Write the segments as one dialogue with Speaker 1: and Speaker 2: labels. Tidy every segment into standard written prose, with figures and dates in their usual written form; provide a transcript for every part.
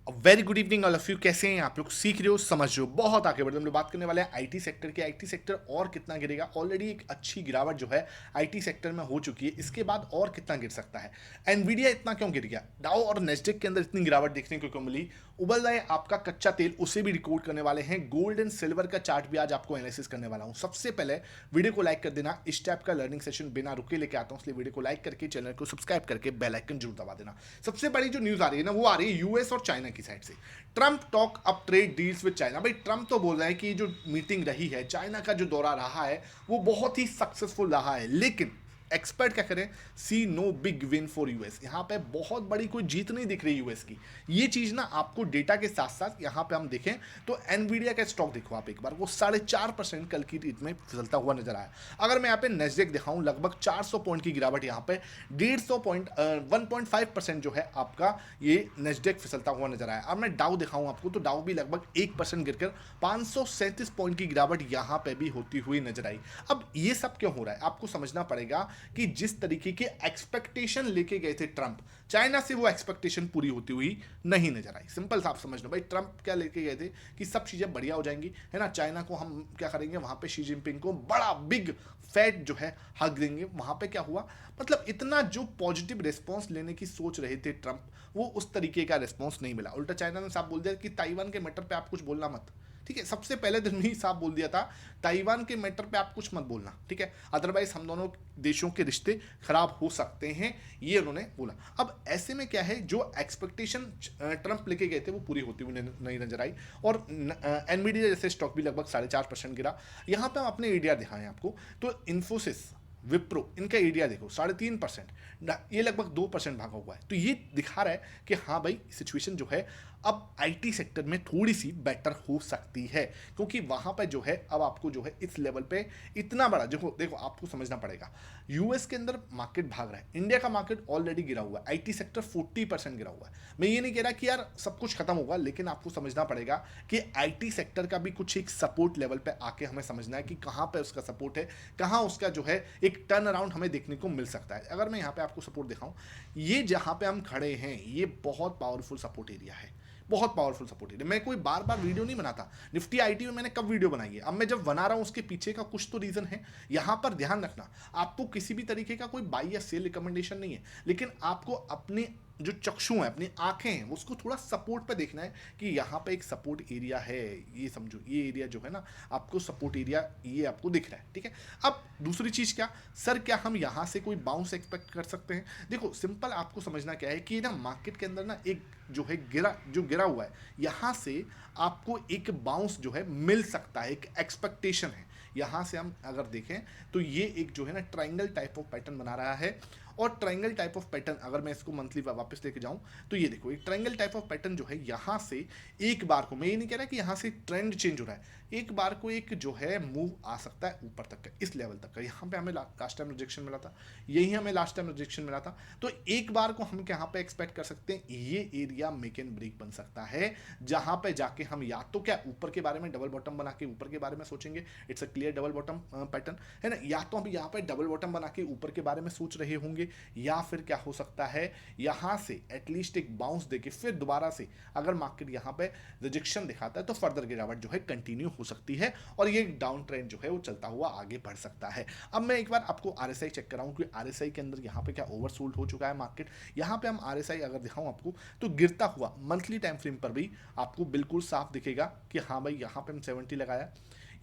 Speaker 1: Very good evening all of you. कैसे हैं आप लोग? सीख रहे हो, समझ रहे हो, बहुत आगे बढ़ रहे हो। हम लोग बात करने वाले हैं आईटी सेक्टर की। आईटी सेक्टर और कितना गिरेगा? ऑलरेडी एक अच्छी गिरावट जो है आईटी सेक्टर में हो चुकी है, इसके बाद और कितना गिर सकता है? एनवीडिया इतना क्यों गिर गया? डाउ और नेस्डेक के अंदर इतनी गिरावट देखने को क्यों मिली? उबल रहा है आपका कच्चा तेल, उसे भी रिकॉर्ड करने वाले हैं। गोल्ड एंड सिल्वर का चार्ट भी आज आपको एनालिसिस करने वाला हूं। सबसे पहले वीडियो को लाइक कर देना। इस टाइप का लर्निंग सेशन बिना रुके लेके आता हूं, इसलिए वीडियो को लाइक करके चैनल को सब्सक्राइब करके बेल आइकन जरूर दबा देना। सबसे बड़ी जो न्यूज आ रही है ना, वो आ रही है यूएस और चाइना की साइड से। Trump talk up trade deals with China. भाई ट्रंप तो बोल रहे हैं कि जो मीटिंग रही है, चाइना का जो दौरा रहा है, वो बहुत ही सक्सेसफुल रहा है, लेकिन एक्सपर्ट क्या करें? See no big win for us. यहां पे बहुत बड़ी कोई जीत नहीं दिख रही यूएस की। ये चीज ना आपको डेटा के साथ साथ यहां पे हम देखें तो एनवीडिया का स्टॉक देखो आप एक बार, वो 4.5% कल की रेट में फिसलता हुआ नजर आया। अगर मैं यहाँ पे नेस्डेक दिखाऊं, लगभग 400 पॉइंट की गिरावट, यहाँ पे 150 पॉइंट 1.5% जो है आपका ये नेस्डेक फिसलता हुआ नजर आया। अब मैं डाउ दिखाऊं आपको, तो डाउ भी लगभग 1% गिरकर 537 पॉइंट की गिरावट यहां पे भी होती हुई नजर आई। अब ये सब क्यों हो रहा है? आपको समझना पड़ेगा कि जिस तरीके के एक्सपेक्टेशन लेके गए थे ट्रंप, चाइना से वो एक्सपेक्टेशन पूरी होती हुई नहीं नजर आई। सिंपल सा आप समझ लो भाई, ट्रंप क्या लेके गए थे कि सब चीजें बढ़िया हो जाएंगी, है ना। चाइना को हम क्या करेंगे, वहां पे शी जिनपिंग को बड़ा बिग फैट जो है हक देंगे। वहां पे क्या हुआ? मतलब इतना जो पॉजिटिव रिस्पॉन्स लेने की सोच रहे थे ट्रंप, वो उस तरीके का रिस्पॉन्स नहीं मिला। उल्टा चाइना ने साफ बोल दिया कि ताइवान के मैटर पे आप कुछ बोलना मत। ठीक है, सबसे पहले दिन में ही साफ बोल दिया था, ताइवान के मैटर पे आप कुछ मत बोलना, ठीक है, अदरवाइज हम दोनों देशों के रिश्ते खराब हो सकते हैं, ये उन्होंने बोला। अब ऐसे में क्या है, जो एक्सपेक्टेशन ट्रंप लेके गए थे वो पूरी होती हुई नहीं नजर आई। और एनवीडिया जैसे स्टॉक भी लगभग 4.5% गिरा। यहां पे हम अपने एडीआर दिखाएं आपको, तो इन्फोसिस, विप्रो, इनका एरिया देखो 3.5%, ये लगभग 2% भागा हुआ है। तो ये दिखा रहा है कि हाँ भाई, सिचुएशन जो है अब आईटी सेक्टर में थोड़ी सी बेटर हो सकती है, क्योंकि वहां पर जो है अब आपको जो है इस लेवल पे इतना बड़ा, देखो देखो आपको समझना पड़ेगा, यूएस के अंदर मार्केट भाग रहा है, इंडिया का मार्केट ऑलरेडी गिरा हुआ है, आईटी सेक्टर 40% गिरा हुआ है। मैं ये नहीं कह रहा कि यार सब कुछ खत्म होगा, लेकिन आपको समझना पड़ेगा कि आईटी सेक्टर का भी कुछ एक सपोर्ट लेवल पे आके हमें समझना है कि कहां पे उसका सपोर्ट है, कहां उसका जो है एक टर्न अराउंड हमें देखने को मिल सकता है। अगर मैं यहाँ पे आपको सपोर्ट दिखाऊं, ये जहां पे हम खड़े हैं, ये बहुत पावरफुल सपोर्ट एरिया है, बहुत पावरफुल सपोर्ट एरिया। मैं कोई बार बार वीडियो नहीं बनाता, निफ्टी आईटी में मैंने कब वीडियो बनाई है? अब मैं जब बना रहा हूं, उसके पीछे का कुछ तो रीजन है। यहां पर ध्यान रखना, आपको किसी भी तरीके का कोई बाई या सेल रिकमेंडेशन नहीं है, लेकिन आपको अपनी जो चक्षु है, अपनी आंखें हैं, उसको थोड़ा सपोर्ट पे देखना है कि यहाँ पे एक सपोर्ट एरिया है। ये समझो, ये एरिया जो है ना, आपको सपोर्ट एरिया ये आपको दिख रहा है, ठीक है। अब दूसरी चीज क्या, सर क्या हम यहाँ से कोई बाउंस एक्सपेक्ट कर सकते हैं? देखो सिंपल आपको समझना क्या है कि ना, मार्केट के अंदर ना एक जो है गिरा हुआ है, यहाँ से आपको एक बाउंस जो है मिल सकता है, एक एक्सपेक्टेशन है। यहाँ से हम अगर देखें तो ये एक जो है ना ट्राइंगल टाइप ऑफ पैटर्न बना रहा है। और ट्रायंगल टाइप ऑफ पैटर्न, अगर मैं इसको मंथली वापस लेके जाऊं, तो ये देखो एक ट्रायंगल टाइप ऑफ पैटर्न जो है, यहां से एक बार को, मैं ये नहीं कह रहा कि यहां से ट्रेंड चेंज हो रहा है, एक बार को एक जो है मूव आ सकता है ऊपर तक का, इस लेवल तक का। यहां पे हमें लास्ट टाइम रिजेक्शन मिला था, यही हमें लास्ट टाइम रिजेक्शन मिला था। तो एक बार को हम यहाँ पे एक्सपेक्ट कर सकते हैं, ये एरिया मेक एंड ब्रेक बन सकता है, जहां पे जाके हम या तो क्या ऊपर के बारे में डबल बॉटम बना के ऊपर के बारे में सोचेंगे, it's a clear double bottom pattern, है ना, या तो हम यहाँ पे डबल बॉटम बना के ऊपर के बारे में सोच रहे होंगे, या फिर क्या हो सकता है, यहां से एटलीस्ट एक बाउंस देके फिर दोबारा से अगर मार्केट यहां पे रिजेक्शन दिखाता है, तो फर्दर गिरावट जो है कंटिन्यू हो सकती है, और ये डाउन ट्रेंड जो है वो चलता हुआ आगे बढ़ सकता है। अब मैं एक बार आपको आरएसआई चेक कराऊं कि आरएसआई के अंदर यहां पे क्या ओवरसोल्ड हो चुका है मार्केट। यहां पे हम आरएसआई अगर दिखाऊं आपको, तो गिरता हुआ मंथली टाइम फ्रेम पर भी आपको बिल्कुल साफ दिखेगा कि हाँ भाई, यहां पे हम 70 लगाया,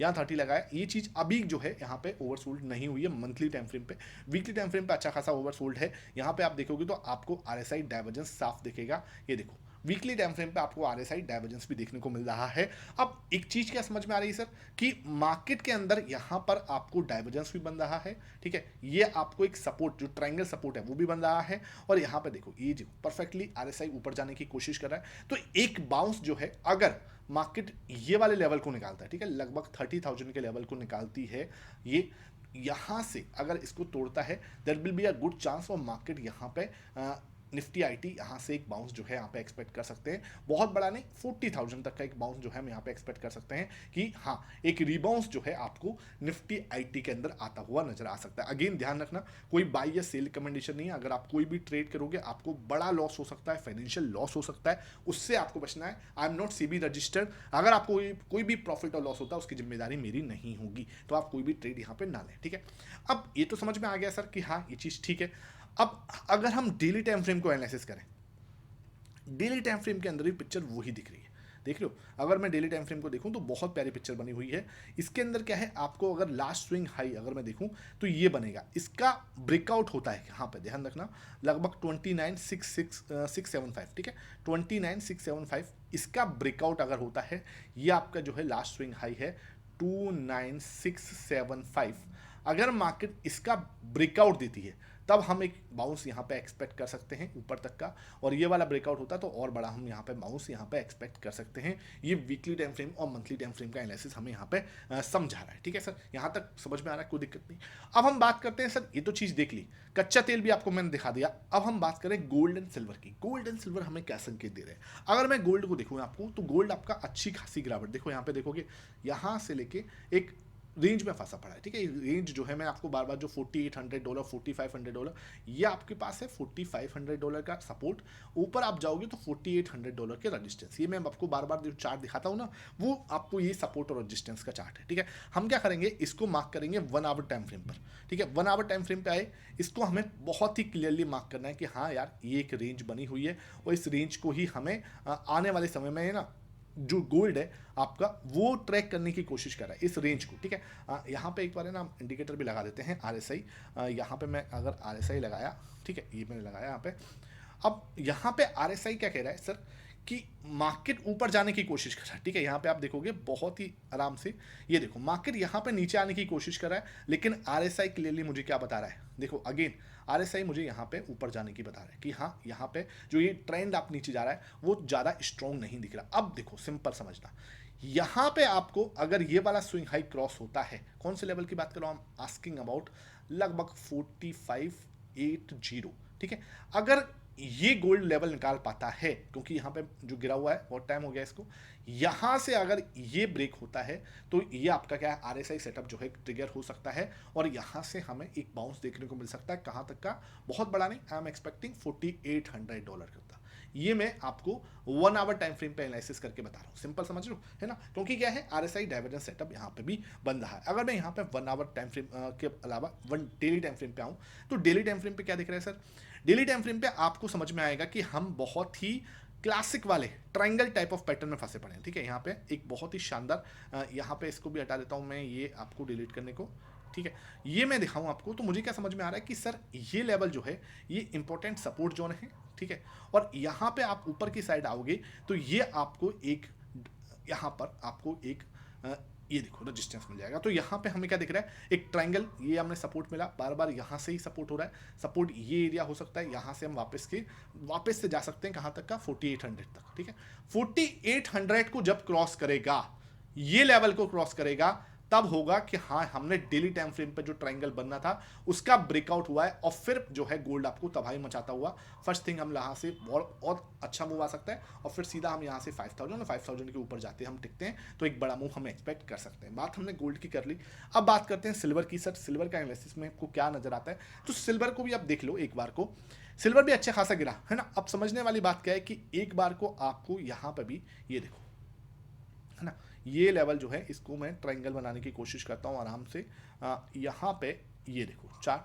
Speaker 1: यहाँ 30 लगाया। ये चीज अभी जो है यहाँ पे ओवरसोल्ड नहीं हुई है मंथली टाइम फ्रेम पे। वीकली टाइम फ्रेम पे अच्छा खासा ओवरसोल्ड है। यहाँ पे आप देखोगे तो आपको आरएसआई डाइवर्जेंस साफ दिखेगा। ये देखो वीकली टाइम फ्रेम पे आपको आरएसआई डाइवर्जेंस भी देखने को मिल रहा है। अब एक चीज क्या समझ में आ रही है सर, कि मार्केट के अंदर यहाँ पर आपको डाइवर्जेंस भी बन रहा है, ठीक है, ये आपको एक सपोर्ट, जो ट्रायंगल सपोर्ट है वो भी बन रहा है, और यहाँ पे देखो ये जो परफेक्टली आरएसआई ऊपर जाने की कोशिश कर रहा है। तो एक बाउंस जो है, अगर मार्केट ये वाले लेवल को निकालता है, ठीक है, लगभग 30,000 के लेवल को निकालती है, ये यहां से अगर इसको तोड़ता है, there will be a good chance of market यहां पे निफ्टी आईटी यहाँ से एक बाउंस जो है यहाँ पे एक्सपेक्ट कर सकते हैं, बहुत बड़ा नहीं, 40,000 तक का एक बाउंस जो है हम यहाँ पे एक्सपेक्ट कर सकते हैं कि हाँ एक रिबाउंस जो है आपको निफ्टी आईटी के अंदर आता हुआ नजर आ सकता है। अगेन ध्यान रखना, कोई बाई या सेल रिकमेंडेशन नहीं है, अगर आप कोई भी ट्रेड करोगे आपको बड़ा लॉस हो सकता है, फाइनेंशियल लॉस हो सकता है, उससे आपको बचना है। I am not CB registered, अगर आपको कोई भी प्रॉफिट और लॉस होता है उसकी जिम्मेदारी मेरी नहीं होगी, तो आप कोई भी ट्रेड यहाँ पे ना लें, ठीक है। अब ये तो समझ में आ गया सर कि हाँ ये चीज़ ठीक है। अब अगर हम डेली टाइम फ्रेम को एनालिसिस करें, डेली टाइम फ्रेम के अंदर भी पिक्चर वही दिख रही है, देख लो। अगर मैं डेली टाइम फ्रेम को देखूं तो बहुत प्यारी पिक्चर बनी हुई है। इसके अंदर क्या है, आपको अगर लास्ट स्विंग हाई अगर मैं देखूं तो ये बनेगा, इसका ब्रेकआउट होता है यहाँ पे, ध्यान रखना, लगभग 29,675, ठीक है, 29,675 इसका ब्रेकआउट अगर होता है, ये आपका जो है लास्ट स्विंग हाई है 29,675। अगर मार्केट इसका ब्रेकआउट देती है तब हम एक बाउंस यहाँ पे एक्सपेक्ट कर सकते हैं ऊपर तक का, और ये वाला ब्रेकआउट होता है तो और बड़ा हम यहाँ पे बाउंस यहाँ पे एक्सपेक्ट कर सकते हैं। ये वीकली टाइम फ्रेम और मंथली टाइम फ्रेम का एनालिसिस हमें यहाँ पे समझा रहा है, ठीक है सर, यहाँ तक समझ में आ रहा है, कोई दिक्कत नहीं। अब हम बात करते हैं सर, ये तो चीज़ देख ली, कच्चा तेल भी आपको मैंने दिखा दिया, अब हम बात करें गोल्ड एंड सिल्वर की। गोल्ड एंड सिल्वर हमें क्या संकेत दे रहे हैं, अगर मैं गोल्ड को देखूँ आपको तो गोल्ड आपका अच्छी खासी गिरावट, देखो यहाँ पे देखोगे, यहाँ से लेके एक रेंज में फंसा पड़ा है, ठीक है। रेंज जो है मैं आपको बार बार जो $4,800 $4,500 ये आपके पास है, $4,500 का सपोर्ट, ऊपर आप जाओगे तो $4,800 के रजिस्टेंस, ये मैं आपको बार बार जो चार्ट दिखाता हूँ ना, वो आपको ये सपोर्ट और रजिस्टेंस का चार्ट है, ठीक है। हम क्या करेंगे, इसको मार्क करेंगे 1 आवर टाइम फ्रेम पर, ठीक है। 1 आवर टाइम फ्रेम पे आए, इसको हमें बहुत ही क्लियरली मार्क करना है कि हाँ यार ये एक रेंज बनी हुई है, और इस रेंज को ही हमें आने वाले समय में ना जो गोल्ड है आपका वो ट्रैक करने की कोशिश कर रहा है, इस रेंज को, ठीक है। यहाँ पे एक बार है ना हम इंडिकेटर भी लगा देते हैं, आरएसआई। यहाँ पे मैं अगर आरएसआई लगाया, ठीक है, ये मैंने लगाया यहाँ पे। अब यहाँ पे आरएसआई क्या कह रहा है सर, कि मार्केट ऊपर जाने की कोशिश कर रहा है, ठीक है। यहाँ पे आप देखोगे बहुत ही आराम से, ये देखो मार्केट यहाँ पे नीचे आने की कोशिश कर रहा है, लेकिन आरएसआई क्लियरली मुझे क्या बता रहा है, देखो अगेन आरएसआई मुझे यहाँ पे ऊपर जाने की बता रहा है कि हाँ यहाँ पे जो ये ट्रेंड आप नीचे जा रहा है वो ज़्यादा स्ट्रॉन्ग नहीं दिख रहा। अब देखो सिंपल समझना, यहाँ पे आपको अगर ये वाला स्विंग हाई क्रॉस होता है, कौन से लेवल की बात करो, हम आस्किंग अबाउट लगभग 4580, ठीक है। अगर ये गोल्ड लेवल निकाल पाता है, क्योंकि यहाँ पे जो गिरा हुआ है बहुत टाइम हो गया इसको, यहाँ से अगर ये ब्रेक होता है तो ये आपका क्या है, आरएसआई सेटअप जो है ट्रिगर हो सकता है, और यहाँ से हमें एक बाउंस देखने को मिल सकता है, कहाँ तक का, बहुत बड़ा नहीं, आई एम एक्सपेक्टिंग $4,800 का। ये मैं आपको 1 आवर टाइम फ्रेम पे एनालिसिस करके बता रहा हूँ, सिंपल समझ लो है ना, क्योंकि क्या है आरएसआई डाइवर्जेंस सेटअप यहाँ पे भी बन रहा है। अगर मैं यहाँ पे 1 आवर टाइम फ्रेम के अलावा डेली टाइम फ्रेम पे आऊँ, तो डेली टाइम फ्रेम पे क्या दिख रहा है सर, डेली टाइम फ्रेम पे आपको समझ में आएगा कि हम बहुत ही क्लासिक वाले ट्रायंगल टाइप ऑफ पैटर्न में फंसे पड़े हैं, ठीक है। यहाँ पे एक बहुत ही शानदार, यहाँ पे इसको भी हटा देता हूँ मैं, ये आपको डिलीट करने को, ठीक है। ये मैं दिखाऊँ आपको, तो मुझे क्या समझ में आ रहा है कि सर ये लेवल जो है ये इंपॉर्टेंट सपोर्ट जोन है, ठीक है। और यहाँ पे आप ऊपर की साइड आओगे तो ये आपको एक, यहाँ पर आपको एक ये देखो रजिस्टेंस मिल जाएगा। तो यहाँ पे हमें क्या दिख रहा है, एक ट्रायंगल, ये हमने सपोर्ट मिला, बार बार यहाँ से ही सपोर्ट हो रहा है, सपोर्ट ये एरिया हो सकता है, यहाँ से हम वापस से जा सकते हैं कहाँ तक का, 4800 तक, ठीक है। 4800 को जब क्रॉस करेगा, ये लेवल को क्रॉस करेगा, तब होगा कि हाँ हमने डेली टाइम फ्रेम पे जो ट्रायंगल बनना था उसका ब्रेकआउट हुआ है, और फिर जो है गोल्ड आपको तबाही मचाता हुआ, फर्स्ट थिंग हम यहाँ से और अच्छा मूव आ सकता है, और फिर सीधा हम यहाँ से 5000 के ऊपर जाते हैं, हम टिकते हैं, तो एक बड़ा मूव हम एक्सपेक्ट कर सकते हैं। बात हमने गोल्ड की कर ली, अब बात करते हैं सिल्वर की। सर सिल्वर का एनालिसिस में आपको क्या नजर आता है, तो सिल्वर को भी आप देख लो एक बार को, सिल्वर भी अच्छा खासा गिरा है ना। अब समझने वाली बात क्या है कि एक बार को आपको यहाँ पर भी ये देखो है ना, ये लेवल जो है इसको मैं ट्रायंगल बनाने की कोशिश करता हूँ आराम से, यहाँ पे ये देखो चार्ट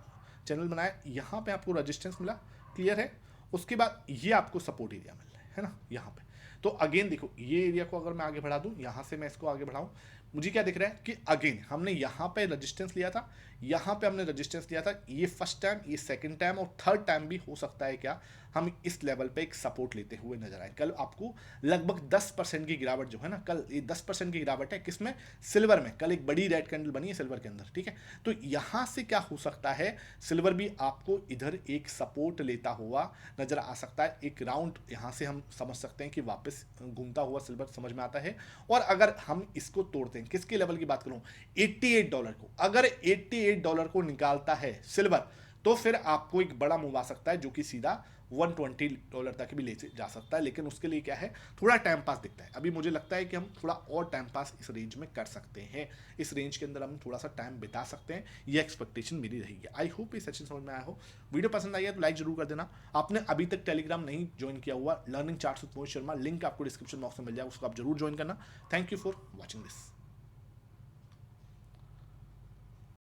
Speaker 1: चैनल बनाया, यहाँ पे आपको रेजिस्टेंस मिला, क्लियर है, उसके बाद ये आपको सपोर्ट एरिया मिल रहा है ना यहाँ पे। तो अगेन देखो ये एरिया को अगर मैं आगे बढ़ा दूं, यहाँ से मैं इसको आगे बढ़ाऊं, मुझे क्या दिख रहा है कि अगेन हमने यहाँ पे रेजिस्टेंस लिया था, यहाँ पे हमने रेजिस्टेंस लिया था, ये फर्स्ट टाइम, ये सेकंड टाइम, और थर्ड टाइम भी हो सकता है क्या हम इस लेवल पे एक सपोर्ट लेते हुए नजर आए। कल आपको लगभग 10% की गिरावट जो है ना, कल ये 10% की गिरावट है किसमें, सिल्वर में, कल एक बड़ी रेड कैंडल बनी है सिल्वर के अंदर, ठीक है। तो यहाँ से क्या हो सकता है, सिल्वर भी आपको इधर एक सपोर्ट लेता हुआ नजर आ सकता है, एक राउंड यहाँ से हम समझ सकते हैं कि वापस घूमता हुआ सिल्वर समझ में आता है। और अगर हम इसको तोड़ते हैं, किसके लेवल की बात करूं, $88 को, अगर $88 को निकालता है सिल्वर, तो फिर आपको एक बड़ा मूव आ सकता है जो कि सीधा $120 तक भी ले जा सकता है, लेकिन उसके लिए क्या है, थोड़ा टाइम पास दिखता है। अभी मुझे लगता है कि हम थोड़ा और टाइम पास इस रेंज में कर सकते हैं, इस रेंज के अंदर हम थोड़ा सा टाइम बिता सकते हैं, ये एक्सपेक्टेशन मेरी रहेगी। आई होप ये सेशन समझ में आया हो। वीडियो पसंद आई है तो लाइक जरूर कर देना। आपने अभी तक टेलीग्राम नहीं ज्वाइन किया हुआ, learning charts with Mohit Sharma, link आपको डिस्क्रिप्शन बॉक्स में मिल जाएगा, उसको आप जरूर ज्वाइन करना। Thank you for watching this.